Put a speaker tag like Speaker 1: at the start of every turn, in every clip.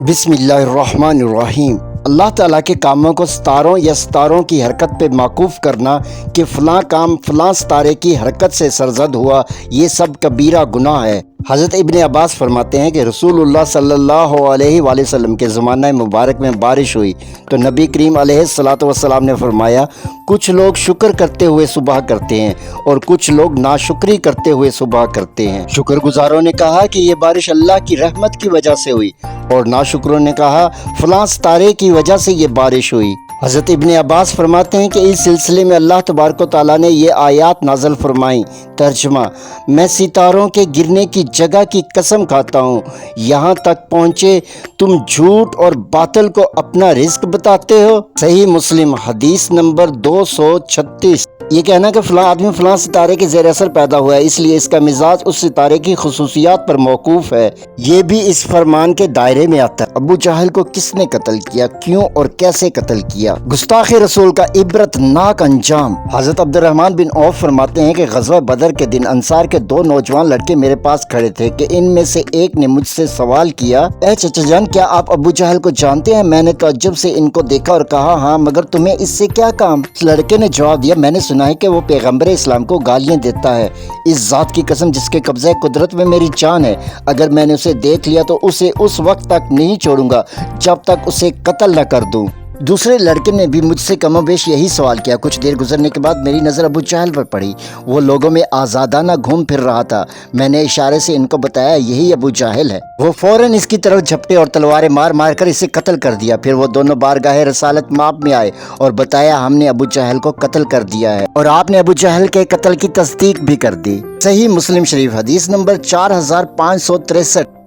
Speaker 1: بسم اللہ الرحمن الرحیم۔ اللہ تعالیٰ کے کاموں کو ستاروں یا ستاروں کی حرکت پہ موقوف کرنا کہ فلاں کام فلاں ستارے کی حرکت سے سرزد ہوا، یہ سب کبیرہ گناہ ہے۔ حضرت ابن عباس فرماتے ہیں کہ رسول اللہ صلی اللہ علیہ وآلہ وسلم کے زمانہ مبارک میں بارش ہوئی تو نبی کریم علیہ الصلاۃ والسلام نے فرمایا، کچھ لوگ شکر کرتے ہوئے صبح کرتے ہیں اور کچھ لوگ ناشکری کرتے ہوئے صبح کرتے ہیں۔ شکر گزاروں نے کہا کہ یہ بارش اللہ کی رحمت کی وجہ سے ہوئی، اور ناشکروں نے کہا فلاں ستارے کی وجہ سے یہ بارش ہوئی۔ حضرت ابن عباس فرماتے ہیں کہ اس سلسلے میں اللہ تبارک و تعالیٰ نے یہ آیات نازل فرمائیں۔ ترجمہ: میں ستاروں کے گرنے کی جگہ کی قسم کھاتا ہوں، یہاں تک پہنچے تم جھوٹ اور باطل کو اپنا رزق بتاتے ہو۔ صحیح مسلم حدیث نمبر 236۔ یہ کہنا کہ فلاں آدمی فلاں ستارے کے زیر اثر پیدا ہوا ہے، اس لیے اس کا مزاج اس ستارے کی خصوصیات پر موقوف ہے، یہ بھی اس فرمان کے دائرے میں آتا ہے۔ ابو جہل کو کس نے قتل کیا، کیوں اور کیسے قتل کیا؟ گستاخ رسول کا عبرت ناک انجام۔ حضرت عبد الرحمن بن عوف فرماتے ہیں کہ غزوہ بدر کے دن انصار کے دو نوجوان لڑکے میرے پاس کھڑے تھے کہ ان میں سے ایک نے مجھ سے سوال کیا، اے چچا جان، کیا آپ ابو جہل کو جانتے ہیں؟ میں نے تعجب سے ان کو دیکھا اور کہا، ہاں، مگر تمہیں اس سے کیا کام؟ اس لڑکے نے جواب دیا، میں نے سنا ہے کہ وہ پیغمبر اسلام کو گالیاں دیتا ہے، اس ذات کی قسم جس کے قبضہ قدرت میں میری جان ہے، اگر میں نے اسے دیکھ لیا تو اسے اس وقت تک نہیں چھوڑوں گا جب تک اسے قتل نہ کر دوں۔ دوسرے لڑکے نے بھی مجھ سے کم و بیش یہی سوال کیا۔ کچھ دیر گزرنے کے بعد میری نظر ابو جہل پر پڑی، وہ لوگوں میں آزادانہ گھوم پھر رہا تھا۔ میں نے اشارے سے ان کو بتایا، یہی ابو جہل ہے۔ وہ فوراً اس کی طرف جھپٹے اور تلواریں مار مار کر اسے قتل کر دیا۔ پھر وہ دونوں بارگاہ رسالت ماب میں آئے اور بتایا، ہم نے ابو جہل کو قتل کر دیا ہے، اور آپ نے ابو جہل کے قتل کی تصدیق بھی کر دی۔ صحیح مسلم شریف حدیث نمبر 4563۔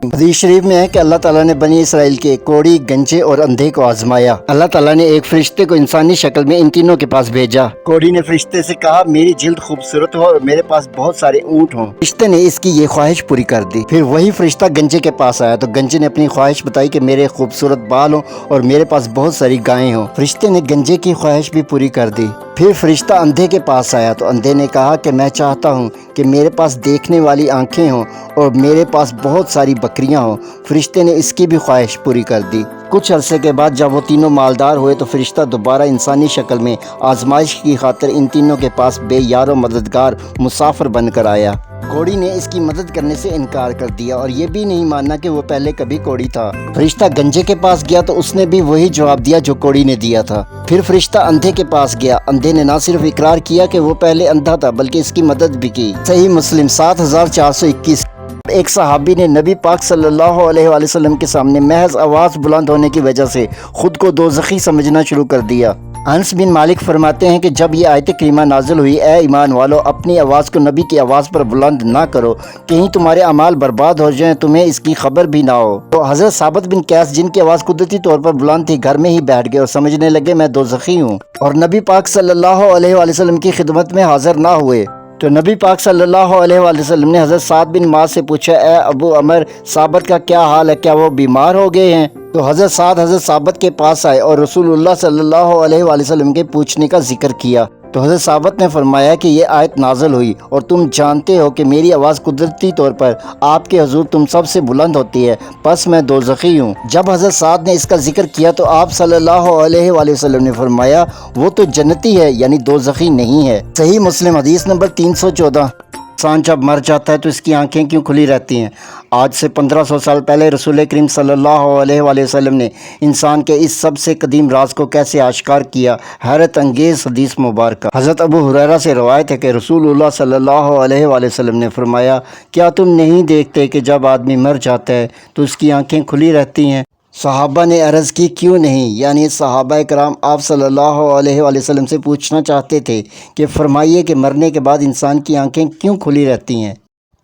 Speaker 1: حدیث شریف میں ہے کہ اللہ تعالیٰ نے بنی اسرائیل کے کوڑی، گنجے اور اندھے کو آزمایا۔ اللہ تعالیٰ نے ایک فرشتے کو انسانی شکل میں ان تینوں کے پاس بھیجا۔ کوڑی نے فرشتے سے کہا، میری جلد خوبصورت ہو اور میرے پاس بہت سارے اونٹ ہوں۔ فرشتے نے اس کی یہ خواہش پوری کر دی۔ پھر وہی فرشتہ گنجے کے پاس آیا تو گنجے نے اپنی خواہش بتائی کہ میرے خوبصورت بال ہوں اور میرے پاس بہت ساری گائیں ہوں۔ فرشتے نے گنجے کی خواہش بھی پوری کر دی۔ پھر فرشتہ اندھے کے پاس آیا تو اندھے نے کہا کہ میں چاہتا ہوں کہ میرے پاس دیکھنے والی آنکھیں ہوں اور میرے پاس بہت ساری بکریاں ہوں۔ فرشتے نے اس کی بھی خواہش پوری کر دی۔ کچھ عرصے کے بعد جب وہ تینوں مالدار ہوئے تو فرشتہ دوبارہ انسانی شکل میں آزمائش کی خاطر ان تینوں کے پاس بے یار و مددگار مسافر بن کر آیا۔ کوڑی نے اس کی مدد کرنے سے انکار کر دیا اور یہ بھی نہیں ماننا کہ وہ پہلے کبھی کوڑی تھا۔ فرشتہ گنجے کے پاس گیا تو اس نے بھی وہی جواب دیا جو کوڑی نے دیا تھا۔ پھر فرشتہ اندھے کے پاس گیا، اندھے نے نہ صرف اقرار کیا کہ وہ پہلے اندھا تھا بلکہ اس کی مدد بھی کی۔ صحیح مسلم 7421۔ ایک صحابی نے نبی پاک صلی اللہ علیہ وآلہ وسلم کے سامنے محض آواز بلند ہونے کی وجہ سے خود کو دوزخی سمجھنا شروع کر دیا۔ انس بن مالک فرماتے ہیں کہ جب یہ آیت کریمہ نازل ہوئی، اے ایمان والو، اپنی آواز کو نبی کی آواز پر بلند نہ کرو، کہیں تمہارے اعمال برباد ہو جائیں، تمہیں اس کی خبر بھی نہ ہو۔ تو حضرت ثابت بن قیس، جن کی آواز قدرتی طور پر بلند تھی، گھر میں ہی بیٹھ گئے اور سمجھنے لگے میں دوزخی ہوں، اور نبی پاک صلی اللہ علیہ وآلہ وسلم کی خدمت میں حاضر نہ ہوئے۔ تو نبی پاک صلی اللہ علیہ وآلہ وسلم نے حضرت سعد بن معاذ سے پوچھا، اے ابو عمر، ثابت کا کیا حال ہے، کیا وہ بیمار ہو گئے ہیں؟ تو حضرت سعد حضرت ثابت کے پاس آئے اور رسول اللہ صلی اللہ علیہ وآلہ وسلم کے پوچھنے کا ذکر کیا تو حضرت ثابت نے فرمایا کہ یہ آیت نازل ہوئی اور تم جانتے ہو کہ میری آواز قدرتی طور پر آپ کے حضور تم سب سے بلند ہوتی ہے، پس میں دوزخی ہوں۔ جب حضرت سعد نے اس کا ذکر کیا تو آپ صلی اللہ علیہ وآلہ وسلم نے فرمایا، وہ تو جنتی ہے، یعنی دوزخی نہیں ہے۔ صحیح مسلم حدیث نمبر 314۔ انسان جب مر جاتا ہے تو اس کی آنکھیں کیوں کھلی رہتی ہیں؟ آج سے 1500 سال پہلے رسول کریم صلی اللہ علیہ وآلہ وسلم نے انسان کے اس سب سے قدیم راز کو کیسے آشکار کیا؟ حیرت انگیز حدیث مبارکہ۔ حضرت ابو ہریرہ سے روایت ہے کہ رسول اللہ صلی اللہ علیہ وآلہ وسلم نے فرمایا، کیا تم نہیں دیکھتے کہ جب آدمی مر جاتا ہے تو اس کی آنکھیں کھلی رہتی ہیں؟ صحابہ نے عرض کی، کیوں نہیں؟ یعنی صحابہ کرام آپ صلی اللہ علیہ وآلہ وسلم سے پوچھنا چاہتے تھے کہ فرمائیے کہ مرنے کے بعد انسان کی آنکھیں کیوں کھلی رہتی ہیں؟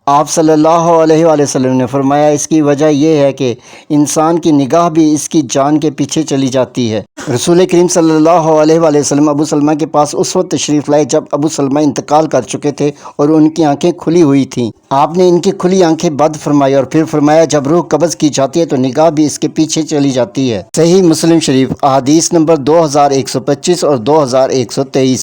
Speaker 1: آپ صلی اللہ علیہ وآلہ وسلم نے فرمایا، اس کی وجہ یہ ہے کہ انسان کی نگاہ بھی اس کی جان کے پیچھے چلی جاتی ہے۔ رسول کریم صلی اللہ علیہ وآلہ وسلم ابو سلمہ کے پاس اس وقت تشریف لائے جب ابو سلمہ انتقال کر چکے تھے اور ان کی آنکھیں کھلی ہوئی تھیں۔ آپ نے ان کی کھلی آنکھیں بند فرمائی اور پھر فرمایا، جب روح قبض کی جاتی ہے تو نگاہ بھی اس کے پیچھے چلی جاتی ہے۔ صحیح مسلم شریف احادیث نمبر 2125 اور 2123۔